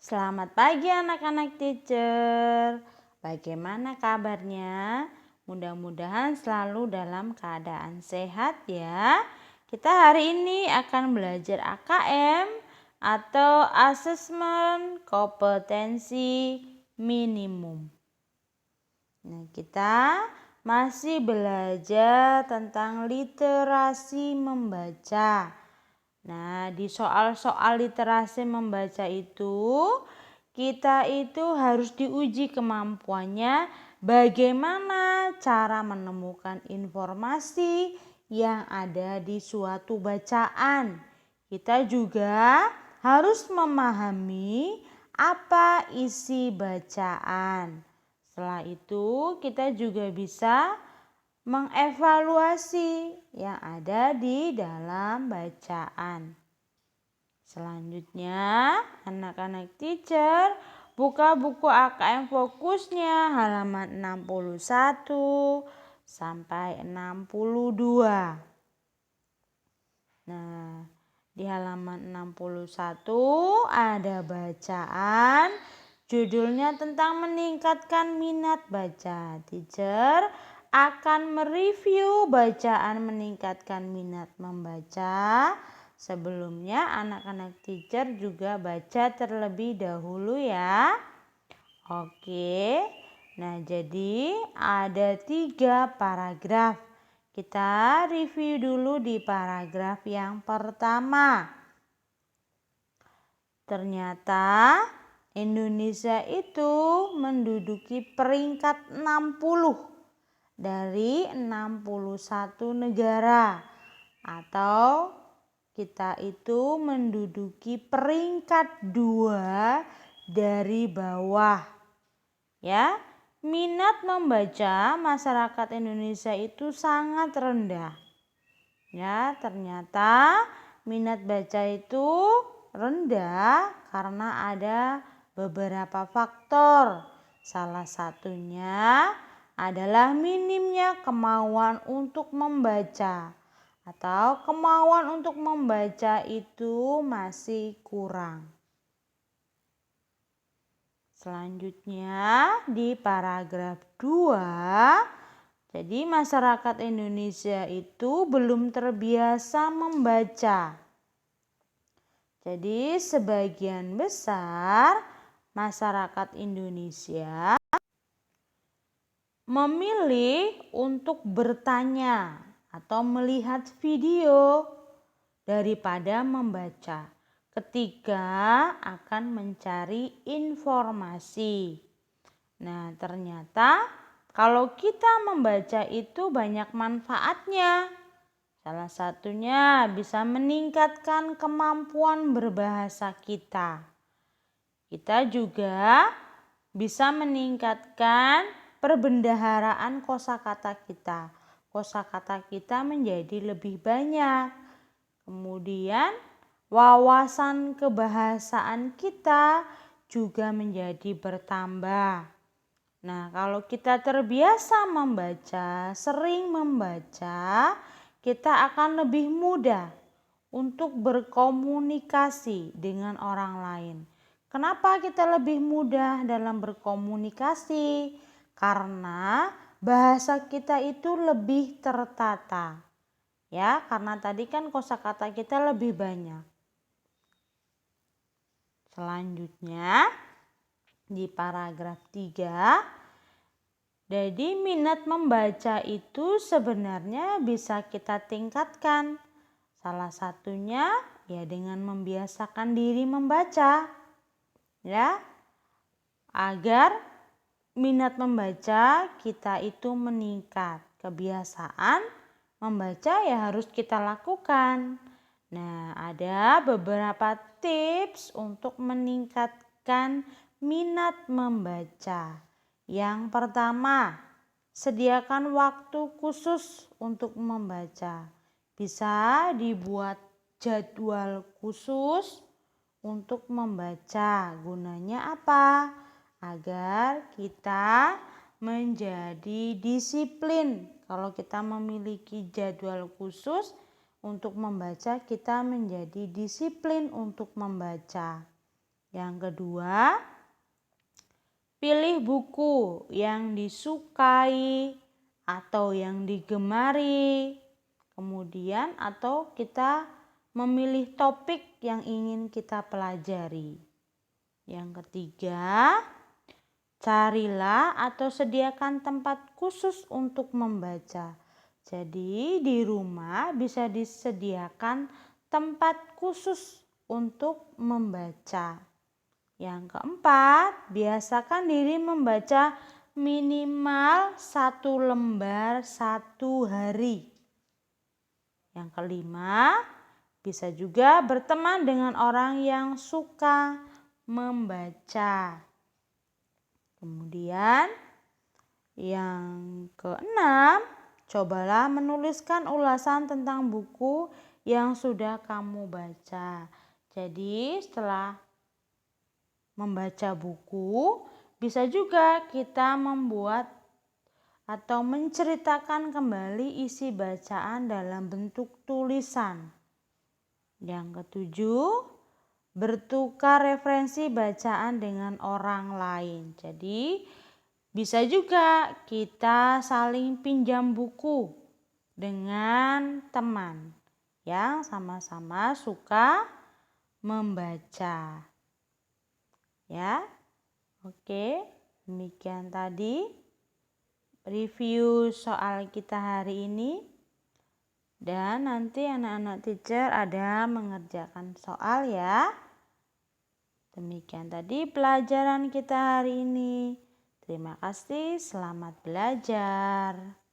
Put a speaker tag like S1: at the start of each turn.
S1: Selamat pagi anak-anak teacher. Bagaimana kabarnya? Mudah-mudahan selalu dalam keadaan sehat ya. Kita hari ini akan belajar AKM atau Asesmen Kompetensi Minimum. Nah, kita masih belajar tentang literasi membaca. Nah, di soal-soal literasi membaca itu, kita itu harus diuji kemampuannya bagaimana cara menemukan informasi yang ada di suatu bacaan. Kita juga harus memahami apa isi bacaan. Setelah itu, kita juga bisa mengevaluasi yang ada di dalam bacaan. Selanjutnya, anak-anak teacher buka buku AKM fokusnya halaman 61 sampai 62. Nah, di halaman 61 ada bacaan, judulnya tentang meningkatkan minat baca. Teacher akan mereview bacaan meningkatkan minat membaca. Sebelumnya anak-anak teacher juga baca terlebih dahulu ya. Oke, nah jadi ada 3 paragraf. Kita review dulu di paragraf yang pertama. Ternyata Indonesia itu menduduki peringkat 60 dari 61 negara, atau kita itu menduduki peringkat 2 dari bawah. Ya, minat membaca masyarakat Indonesia itu sangat rendah. Ya, ternyata minat baca itu rendah karena ada beberapa faktor. Salah satunya adalah minimnya kemauan untuk membaca, atau kemauan untuk membaca itu masih kurang. Selanjutnya di paragraf 2, jadi masyarakat Indonesia itu belum terbiasa membaca. Jadi sebagian besar masyarakat Indonesia memilih untuk bertanya atau melihat video daripada membaca ketika akan mencari informasi. Nah, ternyata kalau kita membaca itu banyak manfaatnya. Salah satunya bisa meningkatkan kemampuan berbahasa kita. Kita juga bisa meningkatkan perbendaharaan kosakata kita. Kosakata kita menjadi lebih banyak. Kemudian wawasan kebahasaan kita juga menjadi bertambah. Nah, kalau kita terbiasa membaca, sering membaca, kita akan lebih mudah untuk berkomunikasi dengan orang lain. Kenapa kita lebih mudah dalam berkomunikasi? Karena bahasa kita itu lebih tertata. Ya, karena tadi kan kosakata kita lebih banyak. Selanjutnya di paragraf 3, jadi minat membaca itu sebenarnya bisa kita tingkatkan. Salah satunya ya dengan membiasakan diri membaca. Ya, agar minat membaca kita itu meningkat. Kebiasaan membaca ya harus kita lakukan. Nah, ada beberapa tips untuk meningkatkan minat membaca. Yang pertama, sediakan waktu khusus untuk membaca. Bisa dibuat jadwal khusus untuk membaca. Gunanya apa? Agar kita menjadi disiplin. Kalau kita memiliki jadwal khusus untuk membaca, kita menjadi disiplin untuk membaca. Yang kedua, pilih buku yang disukai atau yang digemari. Kemudian atau kita memilih topik yang ingin kita pelajari. Yang ketiga, carilah atau sediakan tempat khusus untuk membaca. Jadi di rumah bisa disediakan tempat khusus untuk membaca. Yang keempat, biasakan diri membaca minimal 1 lembar 1 hari. Yang kelima, bisa juga berteman dengan orang yang suka membaca. Kemudian yang keenam, cobalah menuliskan ulasan tentang buku yang sudah kamu baca. Jadi setelah membaca buku, bisa juga kita membuat atau menceritakan kembali isi bacaan dalam bentuk tulisan. Yang ketujuh, bertukar referensi bacaan dengan orang lain. Jadi bisa juga kita saling pinjam buku dengan teman yang sama-sama suka membaca. Ya. Oke, demikian tadi review soal kita hari ini, dan nanti anak-anak teacher ada mengerjakan soal ya. Demikian tadi pelajaran kita hari ini. Terima kasih, selamat belajar.